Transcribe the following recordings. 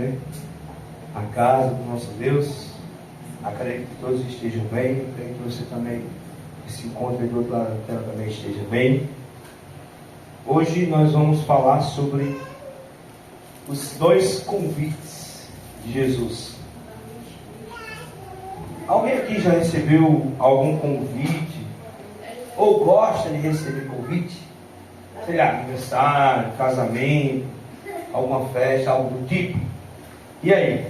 né? A casa do nosso Deus. Acredito que todos estejam bem. Acredito que você também, que se encontra do outro lado da tela, também esteja bem. Hoje nós vamos falar sobre os 2 convites de Jesus. Alguém aqui já recebeu algum convite? Ou gosta de receber convite? Sei lá, aniversário, casamento, alguma festa, algo do tipo. E aí?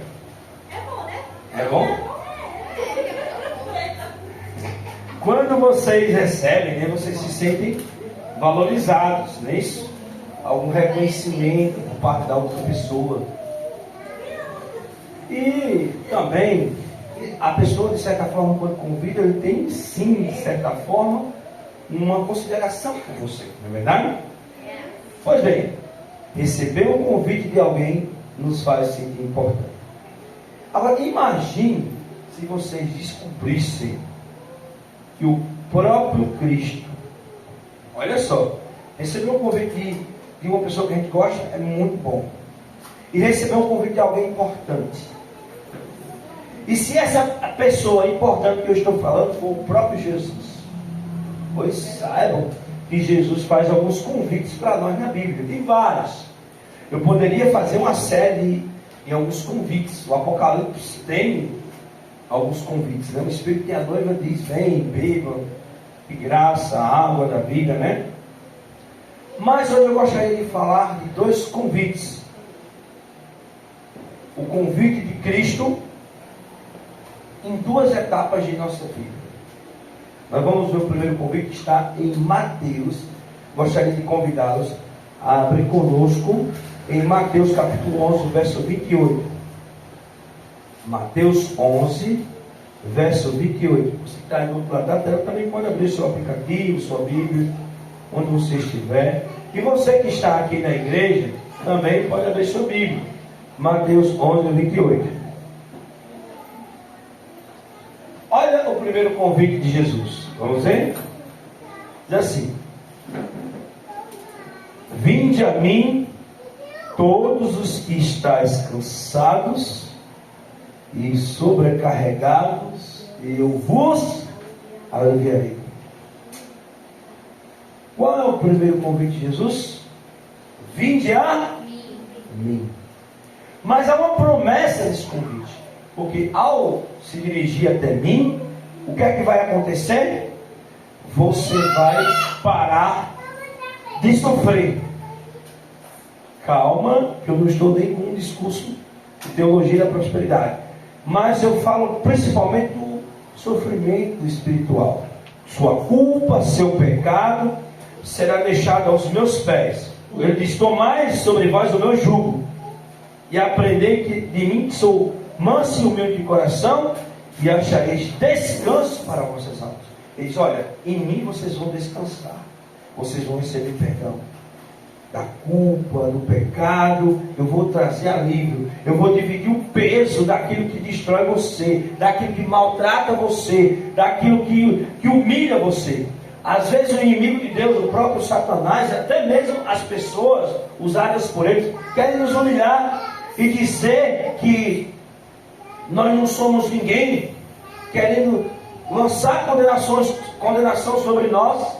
É bom, né? É bom? Quando vocês recebem, né, vocês se sentem valorizados, não é isso? Algum reconhecimento por parte da outra pessoa. E também, a pessoa, de certa forma, quando convida, ele tem sim, de certa forma, uma consideração por você, não é verdade? Pois bem, receber um convite de alguém nos faz sentir importante. Agora, imagine se vocês descobrissem que o próprio Cristo, olha só, receber um convite de uma pessoa que a gente gosta é muito bom. E receber um convite de alguém importante. E se essa pessoa importante que eu estou falando for o próprio Jesus, pois saibam que Jesus faz alguns convites para nós na Bíblia, tem vários. Eu poderia fazer uma série em alguns convites. O Apocalipse tem alguns convites, né? O Espírito e a noiva diz: vem, bebam, de graça, a água da vida, né? Mas hoje eu gostaria de falar de 2 convites. O convite de Cristo em 2 etapas de nossa vida. Nós vamos ver o primeiro convite que está em Mateus. Gostaria de convidá-los a abrir conosco em Mateus capítulo 11, verso 28. Mateus 11, verso 28. Você que está aí do outro lado da tela também pode abrir seu aplicativo, sua Bíblia, onde você estiver. E você que está aqui na igreja também pode abrir sua Bíblia. Mateus 11, 28. Olha o primeiro convite de Jesus. Vamos ver? Diz assim: vinde a mim todos os que estáis cansados e sobrecarregados, e eu vos aliviarei. Qual é o primeiro convite de Jesus? Vinde a mim. Mas há uma promessa nesse convite. Porque ao se dirigir até mim, o que é que vai acontecer? Você vai parar de sofrer. Calma, que eu não estou nem com um discurso de teologia da prosperidade. Mas eu falo principalmente do sofrimento espiritual. Sua culpa, seu pecado será deixado aos meus pés. Ele diz: tomai sobre vós o meu jugo e aprendei que de mim que sou manso e humilde de coração, e achareis descanso para vossas almas. Ele diz: olha, em mim vocês vão descansar. Vocês vão receber perdão da culpa, do pecado. Eu vou trazer alívio. Eu vou dividir o peso daquilo que destrói você, daquilo que maltrata você, daquilo que humilha você. Às vezes o inimigo de Deus, o próprio Satanás, até mesmo as pessoas usadas por ele, querem nos humilhar e dizer que nós não somos ninguém, querendo lançar condenação sobre nós,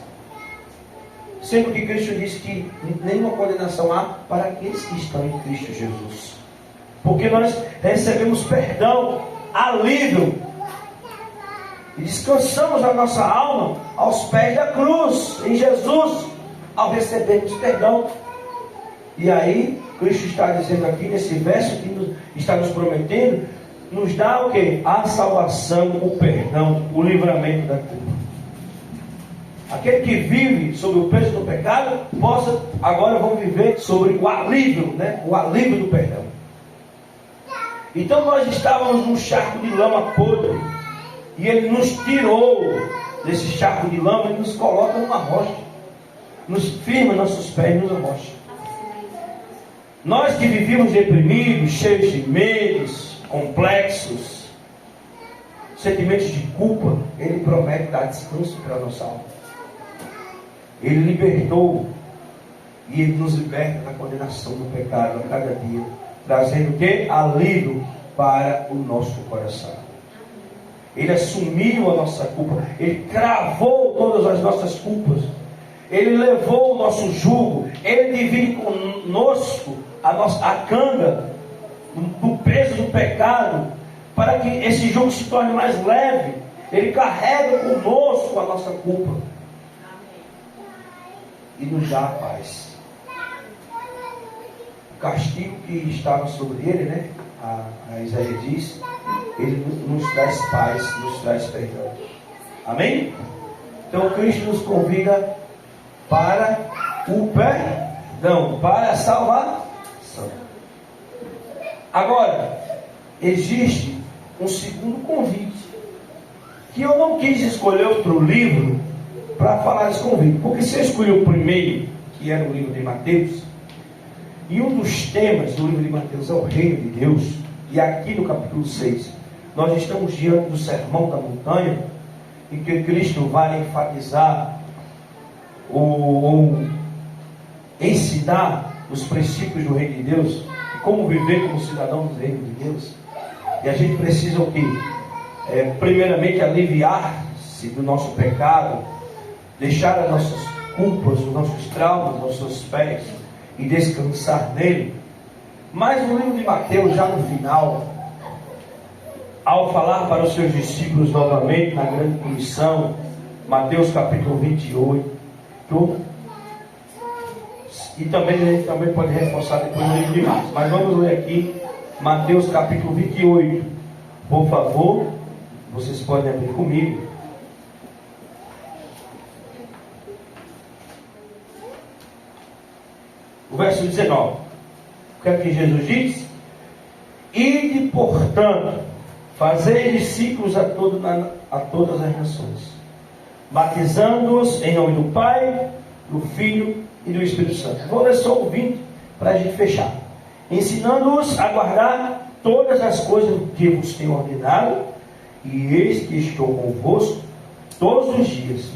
sendo que Cristo diz que nenhuma condenação há para aqueles que estão em Cristo Jesus, porque nós recebemos perdão, alívio, e descansamos a nossa alma aos pés da cruz, em Jesus, ao recebermos perdão. E aí Cristo está dizendo aqui nesse verso, que está nos prometendo, nos dá o que? A salvação, o perdão, o livramento da culpa. Aquele que vive sobre o peso do pecado, possa agora vão viver sobre o alívio, né? O alívio do perdão. Então nós estávamos num charco de lama podre, e Ele nos tirou desse charco de lama e nos coloca numa rocha, nos firma nossos pés numa rocha. Nós que vivíamos deprimidos, cheios de medos, complexos, sentimentos de culpa, Ele promete dar descanso para a nossa alma. Ele libertou, e Ele nos liberta da condenação do pecado a cada dia. trazendo o quê? Alívio para o nosso coração. Ele assumiu a nossa culpa, Ele cravou todas as nossas culpas, Ele levou o nosso jugo, Ele divide conosco a canga do peso do pecado, para que esse jugo se torne mais leve. Ele carrega conosco a nossa culpa e nos dá a paz. O castigo que estava sobre ele, né? A Isaías diz, ele nos traz paz, nos traz perdão. Amém? Então Cristo nos convida para o perdão, para a salvação. Agora, existe um segundo convite, que eu não quis escolher outro livro para falar desse convite, porque se eu escolhi o primeiro, que era o livro de Mateus, e um dos temas do livro de Mateus é o reino de Deus, e aqui no capítulo 6, nós estamos diante do sermão da montanha, em que Cristo vai enfatizar ou ensinar os princípios do reino de Deus, e como viver como cidadão do reino de Deus. E a gente precisa o quê? Primeiramente aliviar-se do nosso pecado, deixar as nossas culpas, os nossos traumas aos seus pés e descansar nele. Mas no livro de Mateus, já no final, ao falar para os seus discípulos novamente na grande comissão, Mateus capítulo 28, e também a gente também pode reforçar depois no livro de Marcos, mas vamos ler aqui Mateus capítulo 28, por favor, vocês podem abrir comigo. O verso 19, o que é que Jesus diz? Ide, portanto, fazei discípulos a todas as nações, batizando-os em nome do Pai, do Filho e do Espírito Santo. Vou ler só o 20 para a gente fechar. Ensinando-os a guardar todas as coisas que vos tenho ordenado, e eis que estou convosco todos os dias,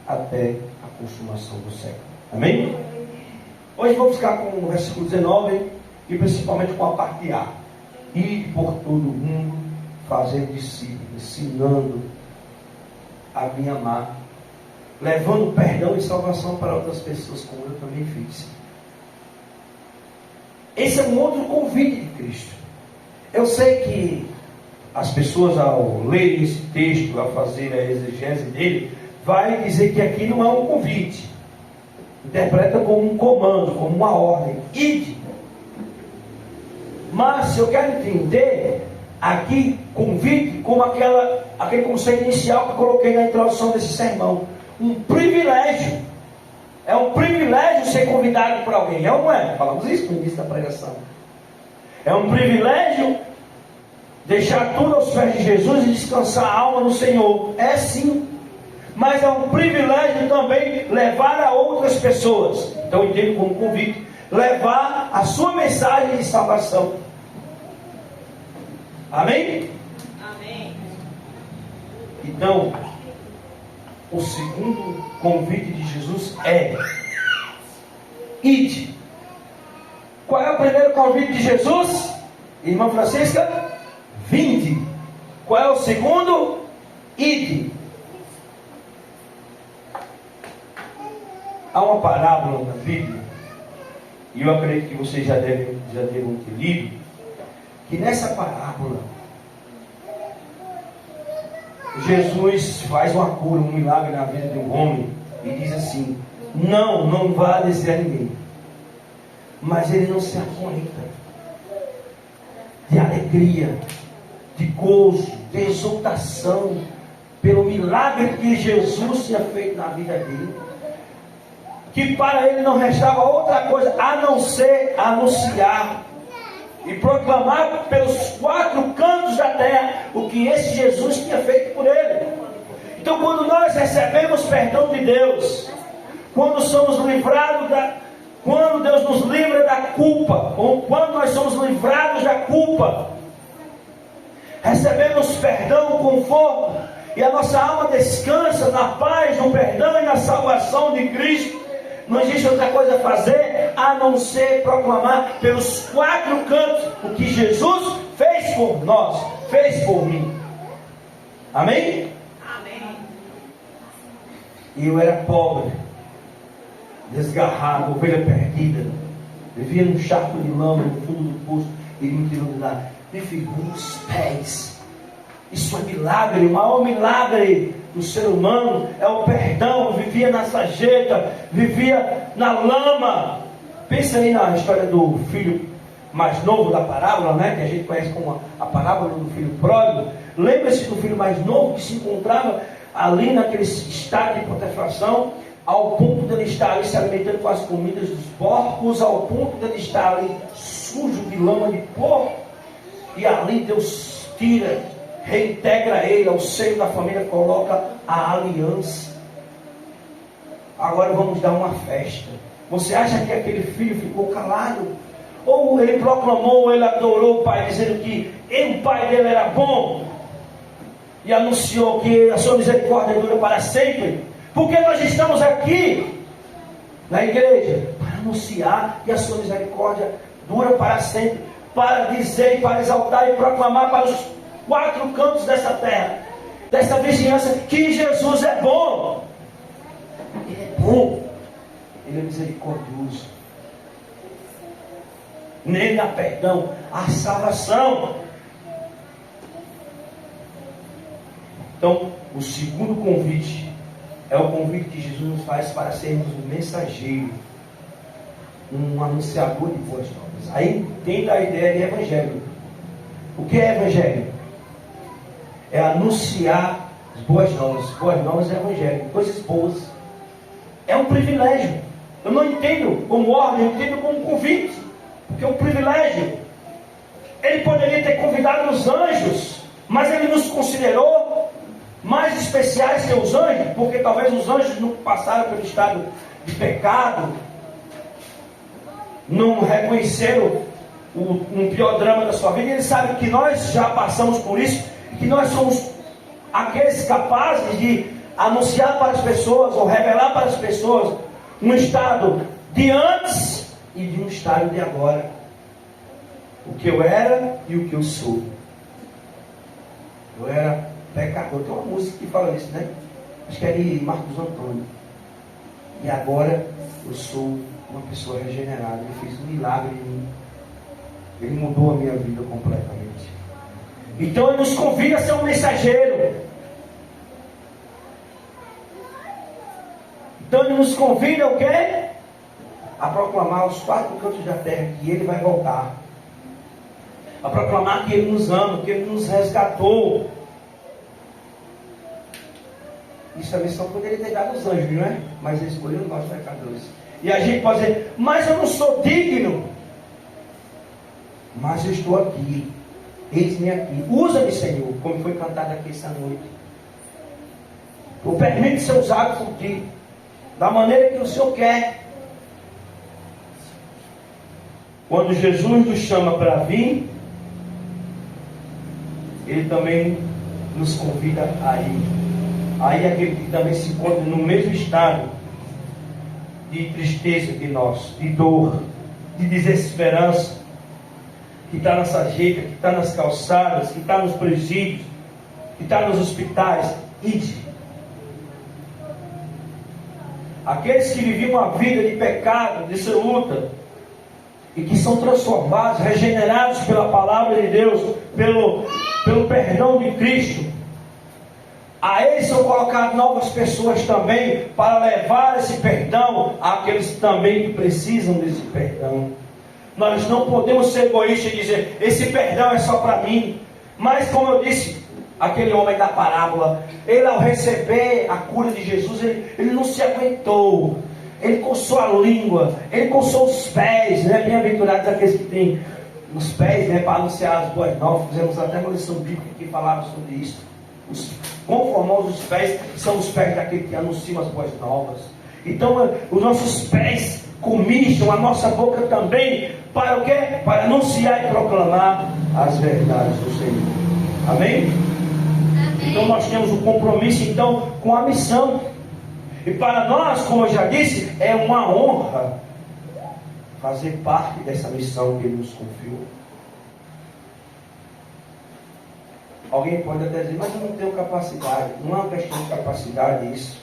até a consumação do século. Amém? Hoje vamos ficar com o versículo 19 e principalmente com a parte A. Ir por todo o mundo, fazer discípulos, ensinando a me amar, levando perdão e salvação para outras pessoas, como eu também fiz. Esse é um outro convite de Cristo. Eu sei que as pessoas, ao ler esse texto, ao fazer a exegese dele, vai dizer que aqui não é um convite. Interpreta como um comando, como uma ordem. Ide. Mas eu quero entender aqui convite como aquele conceito inicial que eu coloquei na introdução desse sermão. Um privilégio. É um privilégio ser convidado por alguém. É ou não é? Falamos isso no início da pregação. É um privilégio deixar tudo aos pés de Jesus e descansar a alma no Senhor. É sim. Mas é um privilégio também levar a outras pessoas. Então eu entendo como convite. Levar a sua mensagem de salvação. Amém? Amém. Então, o segundo convite de Jesus é: ide. Qual é o primeiro convite de Jesus? Irmã Francisca? Vinde. Qual é o segundo? Ide. Há uma parábola na Bíblia, e eu acredito que vocês já devem ter lido, que nessa parábola Jesus faz uma cura, um milagre na vida de um homem e diz assim: não vá dizer a ninguém. Mas ele não se aguenta de alegria, de gozo, de exultação pelo milagre que Jesus tinha feito na vida dele, que para ele não restava outra coisa a não ser anunciar e proclamar pelos 4 cantos da terra o que esse Jesus tinha feito por ele. Então, quando nós recebemos perdão de Deus, quando somos livrados quando Deus nos livra da culpa, ou quando nós somos livrados da culpa, recebemos perdão, conforto, e a nossa alma descansa na paz, no perdão e na salvação de Cristo, Não existe outra coisa a fazer a não ser proclamar pelos 4 cantos o que Jesus fez por nós, fez por mim. Amém? Amém. E eu era pobre, desgarrado, ovelha perdida. Vivia num charco de lama no fundo do poço. Ele me tirou de lá, me firmou os pés. Isso é milagre, o maior milagre do ser humano é o perdão. Vivia na sarjeta, vivia na lama. Pensa aí na história do filho mais novo da parábola, né? Que a gente conhece como a parábola do filho pródigo. Lembra-se do filho mais novo que se encontrava ali naquele estado de putrefação, ao ponto de ele estar ali se alimentando com as comidas dos porcos, ao ponto de ele estar ali sujo de lama de porco. E ali Deus tira, reintegra ele ao seio da família, coloca a aliança. Agora vamos dar uma festa. Você acha que aquele filho ficou calado? Ou ele proclamou, ele adorou o pai, dizendo que o pai dele era bom, e anunciou que a sua misericórdia dura para sempre? Porque nós estamos aqui na igreja para anunciar que a sua misericórdia dura para sempre, para dizer, para exaltar e proclamar para os 4 cantos dessa terra, desta vizinhança, que Jesus é bom. Ele é bom, Ele é misericordioso. Nele há perdão, há salvação. Então, o segundo convite é o convite que Jesus nos faz para sermos um mensageiro, um anunciador de boas novas. Aí tem a ideia de evangelho. O que é evangelho? É anunciar as boas novas. Boas novas é evangelho, coisas boas. É um privilégio. Eu não entendo como ordem, eu entendo como convite, porque é um privilégio. Ele poderia ter convidado os anjos, mas ele nos considerou mais especiais que os anjos, porque talvez os anjos não passaram pelo estado de pecado, não reconheceram um pior drama da sua vida. Ele sabe que nós já passamos por isso, e que nós somos aqueles capazes de anunciar para as pessoas, ou revelar para as pessoas, um estado de antes e de um estado de agora. O que eu era e o que eu sou. Eu era pecador. Tem uma música que fala isso, né? Acho que é de Marcos Antônio. E agora eu sou uma pessoa regenerada. Ele fez um milagre em mim. Ele mudou a minha vida completamente. Então ele nos convida a ser um mensageiro. Então ele nos convida o quê? A proclamar aos 4 cantos da terra que ele vai voltar. A proclamar que ele nos ama, que ele nos resgatou. Isso a missão poderia ter dado aos anjos, não é? Mas ele escolheu nós pecadores. E a gente pode dizer, mas eu não sou digno. Mas eu estou aqui. Eis-me aqui. Usa-me, Senhor, como foi cantado aqui essa noite. Eu permito ser usado por ti, da maneira que o Senhor quer. Quando Jesus nos chama para vir, Ele também nos convida a ir. Aí aquele que também se encontra no mesmo estado de tristeza que nós, de dor, de desesperança, que está na sarjeta, que está nas calçadas, que está nos presídios, que está nos hospitais, ide. Aqueles que viviam uma vida de pecado, de luta, e que são transformados, regenerados pela palavra de Deus, pelo perdão de Cristo, a eles são colocadas novas pessoas também, para levar esse perdão àqueles também que precisam desse perdão. Nós não podemos ser egoístas e dizer, esse perdão é só para mim. Mas como eu disse, aquele homem da parábola, ele ao receber a cura de Jesus, ele não se aguentou. Ele coçou a língua, ele coçou os pés, né? Bem-aventurados aqueles que têm os pés, né? Para anunciar as boas novas. Fizemos até uma lição bíblica que falava sobre isso. Quão formosos os pés são os pés daquele que anunciam as boas novas. Então os nossos pés comicham, a nossa boca também, para o quê? Para anunciar e proclamar as verdades do Senhor. Amém? Amém. Então nós temos um compromisso então com a missão. E para nós, como eu já disse, é uma honra fazer parte dessa missão que Ele nos confiou. Alguém pode até dizer, mas eu não tenho capacidade. Não é uma questão de capacidade isso.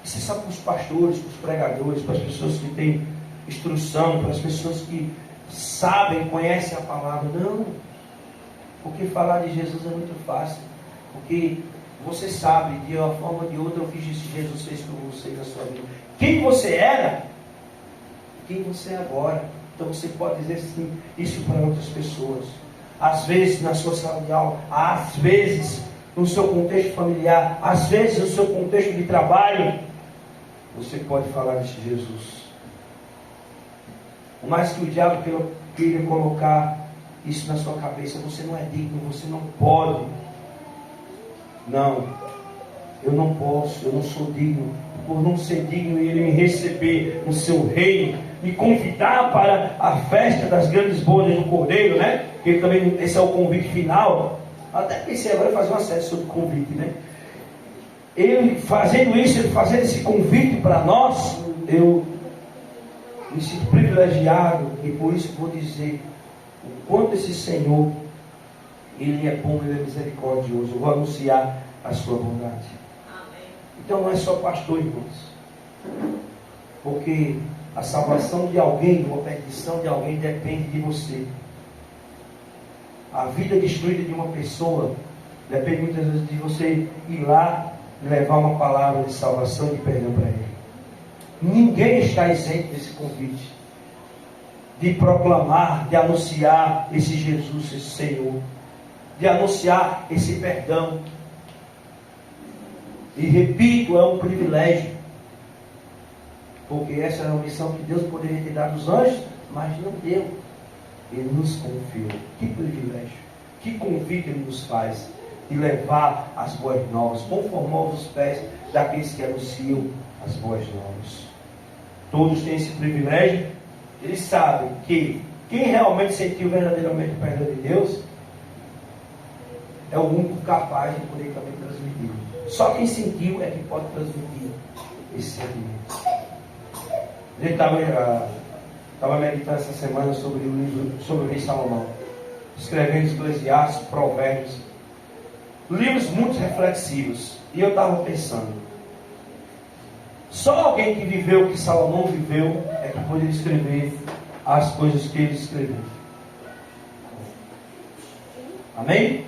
Isso é só para os pastores, para os pregadores, para as pessoas que têm instrução, para as pessoas que sabem, conhecem a palavra. Não. Porque falar de Jesus é muito fácil. Porque você sabe, de uma forma ou de outra, eu fiz isso que Jesus fez com você na sua vida. Quem você era, quem você é agora. Então você pode dizer sim, isso para outras pessoas. Às vezes na sua sala de aula, às vezes no seu contexto familiar, às vezes no seu contexto de trabalho, você pode falar de Jesus. Por mais que o diabo queira colocar isso na sua cabeça, você não é digno, você não pode. Não, eu não posso, eu não sou digno. Por não ser digno e Ele me receber no seu reino, me convidar para a festa das grandes bodas do Cordeiro, né? Porque também esse é o convite final. Até pensei agora em fazer uma série sobre convite, né? Ele fazendo isso, Ele fazendo esse convite para nós, eu me sinto privilegiado e por isso vou dizer o quanto esse Senhor, Ele é bom, Ele é misericordioso. Eu vou anunciar a sua bondade. Então não é só pastor, irmãos. Porque a salvação de alguém, ou a perdição de alguém depende de você. A vida destruída de uma pessoa depende muitas vezes de você ir lá e levar uma palavra de salvação e de perdão para ele. Ninguém está isento desse convite. De proclamar, de anunciar esse Jesus, esse Senhor. De anunciar esse perdão. E repito, é um privilégio. Porque essa é uma missão que Deus poderia ter dado aos anjos, mas não deu. Ele nos confiou. Que privilégio. Que convite Ele nos faz de levar as boas novas, conformar os pés daqueles que anunciam as boas novas. Todos têm esse privilégio. Eles sabem que quem realmente sentiu verdadeiramente o perdão de Deus é o único capaz de poder também transmitir. Só quem sentiu é que pode transmitir esse sentimento. A gente estava meditando essa semana sobre o livro, sobre o rei Salomão, escrevendo Eclesiastes, Provérbios, livros muito reflexivos. E eu estava pensando, só alguém que viveu o que Salomão viveu é que poderia escrever as coisas que ele escreveu. Amém?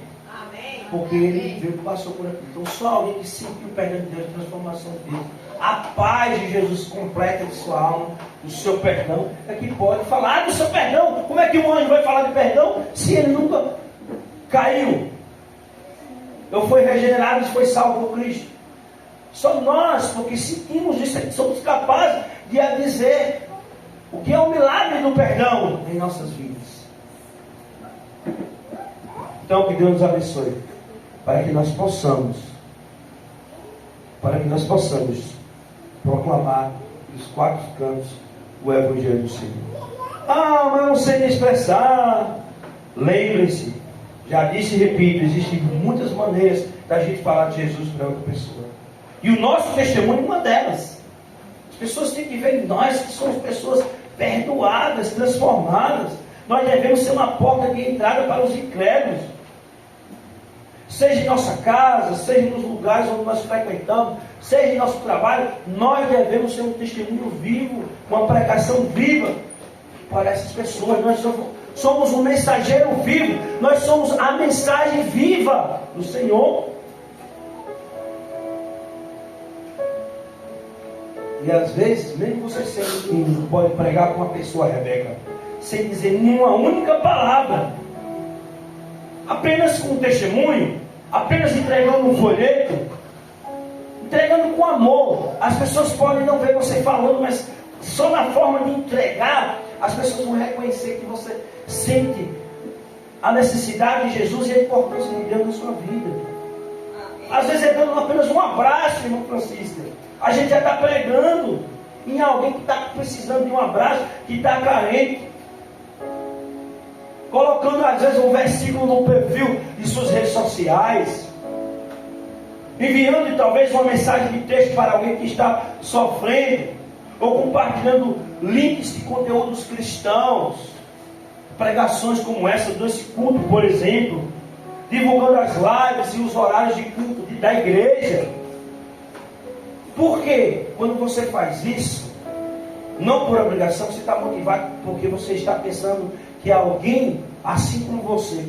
Porque ele viveu, passou por aqui. Então só alguém que sentiu o perdão de Deus, a transformação de Deus, a paz de Jesus completa de sua alma, do seu perdão, é que pode falar do seu perdão. Como é que um anjo vai falar de perdão se ele nunca caiu? Eu fui regenerado e foi salvo por Cristo. Só nós, porque sentimos isso, somos capazes de dizer o que é o milagre do perdão em nossas vidas. Então que Deus nos abençoe, para que nós possamos proclamar dos quatro cantos o Evangelho do Senhor. Ah, mas eu não sei me expressar. Lembre-se, já disse e repito, existem muitas maneiras da gente falar de Jesus para outra pessoa. E o nosso testemunho é uma delas. As pessoas têm que ver em nós que somos pessoas perdoadas, transformadas. Nós devemos ser uma porta de entrada para os incrédulos. Seja em nossa casa, seja nos lugares onde nós frequentamos, seja em nosso trabalho, nós devemos ser um testemunho vivo, uma pregação viva para essas pessoas. Nós somos um mensageiro vivo, nós somos a mensagem viva do Senhor. E às vezes, mesmo você sendo que pode pregar com uma pessoa, Rebeca, sem dizer nenhuma única palavra, apenas com um testemunho, apenas entregando um folheto, entregando com amor. As pessoas podem não ver você falando, mas só na forma de entregar, as pessoas vão reconhecer que você sente a necessidade de Jesus e a importância de Deus na sua vida. Às vezes é dando apenas um abraço, irmão Francisco. A gente já está pregando em alguém que está precisando de um abraço, que está carente. Colocando às vezes um versículo no perfil de suas redes sociais. enviando talvez uma mensagem de texto para alguém que está sofrendo, ou compartilhando links de conteúdos cristãos, pregações como essa, desse culto, por exemplo, divulgando as lives e os horários de culto da igreja. Por quê? Quando você faz isso, não por obrigação, você está motivado porque você está pensando que alguém, assim como você,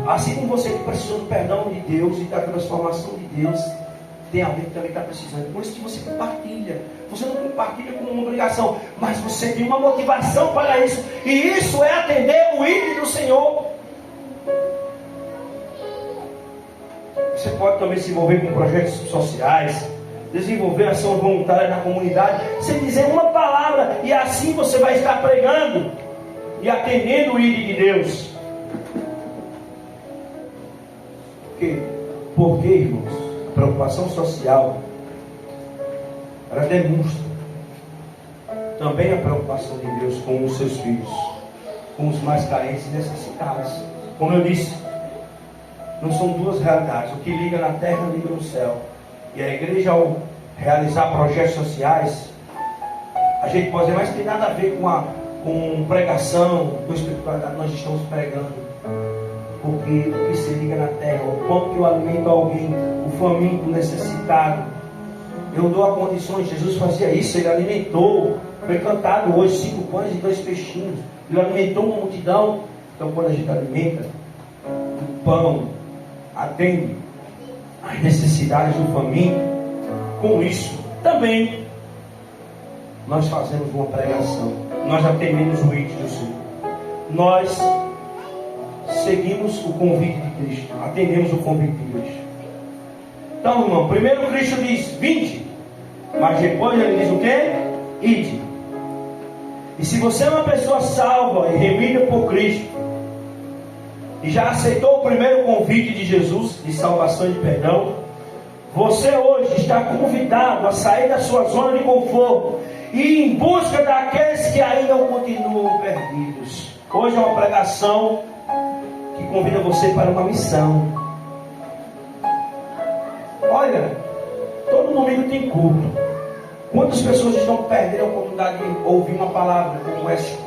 assim como você que precisou do perdão de Deus e da transformação de Deus, tem alguém que também está precisando. Por isso que você compartilha. Você não compartilha como uma obrigação, mas você tem uma motivação para isso. E isso é atender o ídolo do Senhor. Você pode também se envolver com projetos sociais, desenvolver ações voluntárias na comunidade, sem dizer uma palavra, e assim você vai estar pregando e atendendo o ídolo de Deus. Porque, irmãos, a preocupação social, ela demonstra também a preocupação de Deus com os seus filhos, com os mais carentes e necessitados. Como eu disse, não são duas realidades. O que liga na terra, liga no céu. E a igreja, ao realizar projetos sociais, a gente pode dizer, mas tem nada a ver com pregação, com espiritualidade. Nós estamos pregando. Porque o que se liga na terra, o pão que eu alimento a alguém, o faminto, o necessitado, eu dou a condições. Jesus fazia isso, ele alimentou. Foi cantado hoje 5 pães e 2 peixinhos. Ele alimentou uma multidão. Então, quando a gente alimenta o pão, atende às necessidades do faminto, com isso também nós fazemos uma pregação. Nós atendemos o ídolo do Senhor. Nós seguimos o convite de Cristo, atendemos o convite de Cristo. Então, irmão, primeiro Cristo diz: vinde, mas depois ele diz o quê? Ide. E se você é uma pessoa salva e remida por Cristo, e já aceitou o primeiro convite de Jesus, de salvação e de perdão, você hoje está convidado a sair da sua zona de conforto e ir em busca daqueles que ainda continuam perdidos. Hoje é uma pregação que convida você para uma missão. Olha, todo domingo tem culto. Quantas pessoas estão perdendo a oportunidade de ouvir uma palavra como essa,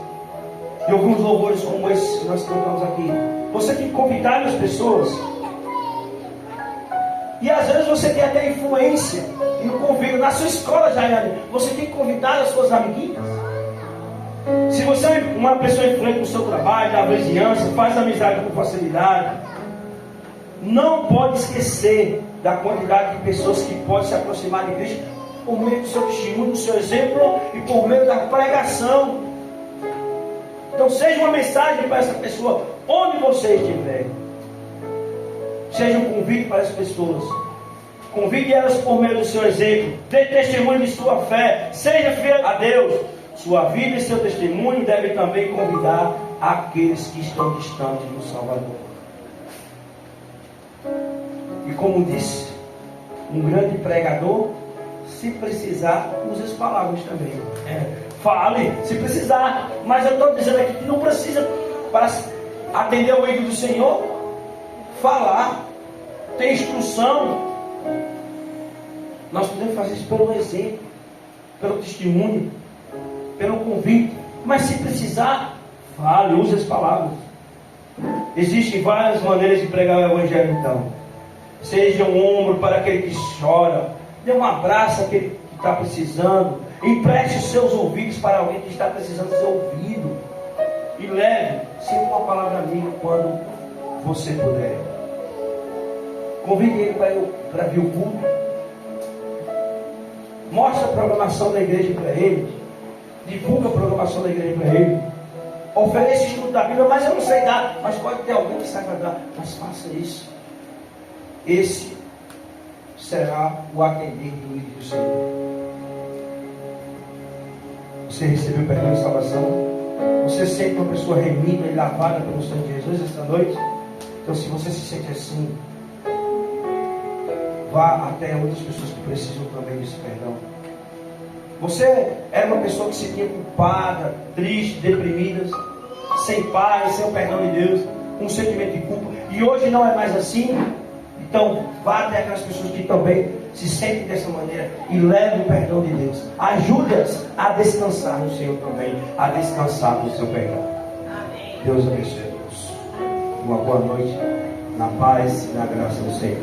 de ouvir uns louvores como esse que nós cantamos aqui? Você tem que convidar as pessoas. E às vezes você tem até influência e no convívio. Na sua escola, Jaiane, você tem que convidar as suas amiguinhas. Se você é uma pessoa influente no seu trabalho, na vizinhança, faz amizade com facilidade, não pode esquecer da quantidade de pessoas que podem se aproximar de Cristo por meio do seu testemunho, do seu exemplo e por meio da pregação. Então seja uma mensagem para essa pessoa, onde você estiver. Seja um convite para as pessoas. Convide elas por meio do seu exemplo. Dê testemunho de sua fé. Seja fiel a Deus. Sua vida e seu testemunho devem também convidar aqueles que estão distantes do Salvador. E como disse um grande pregador, se precisar, use as palavras também. Fale, se precisar. Mas eu estou dizendo aqui que não precisa, para atender o ídolo do Senhor, falar, ter instrução. Nós podemos fazer isso pelo exemplo, pelo testemunho, pelo convite. Mas se precisar, fale, use as palavras. Existem várias maneiras de pregar o Evangelho, então. Seja um ombro para aquele que chora, dê um abraço àquele que está precisando, empreste os seus ouvidos para alguém que está precisando ser ouvido, e leve sempre uma palavra amiga quando você puder. Convide ele para vir o culto. Mostre a programação da igreja para ele. Divulga a programação da igreja para ele. Ofereça estudo da Bíblia, mas eu não sei dar. Mas pode ter alguém que saiba dar. Mas faça isso. Esse será o atender do ídolo do Senhor. Você recebeu perdão e salvação. Você se sente uma pessoa remida e lavada pelo sangue de Jesus esta noite. Então, se você se sente assim, vá até outras pessoas que precisam também desse perdão. Você era uma pessoa que se sentia culpada, triste, deprimida, sem paz, sem o perdão de Deus, com um sentimento de culpa, e hoje não é mais assim. Então, vá até aquelas pessoas que também se sentem dessa maneira e leve o perdão de Deus. Ajude-as a descansar no Senhor também, a descansar no seu perdão. Amém. Deus abençoe a todos. Uma boa noite, na paz e na graça do Senhor.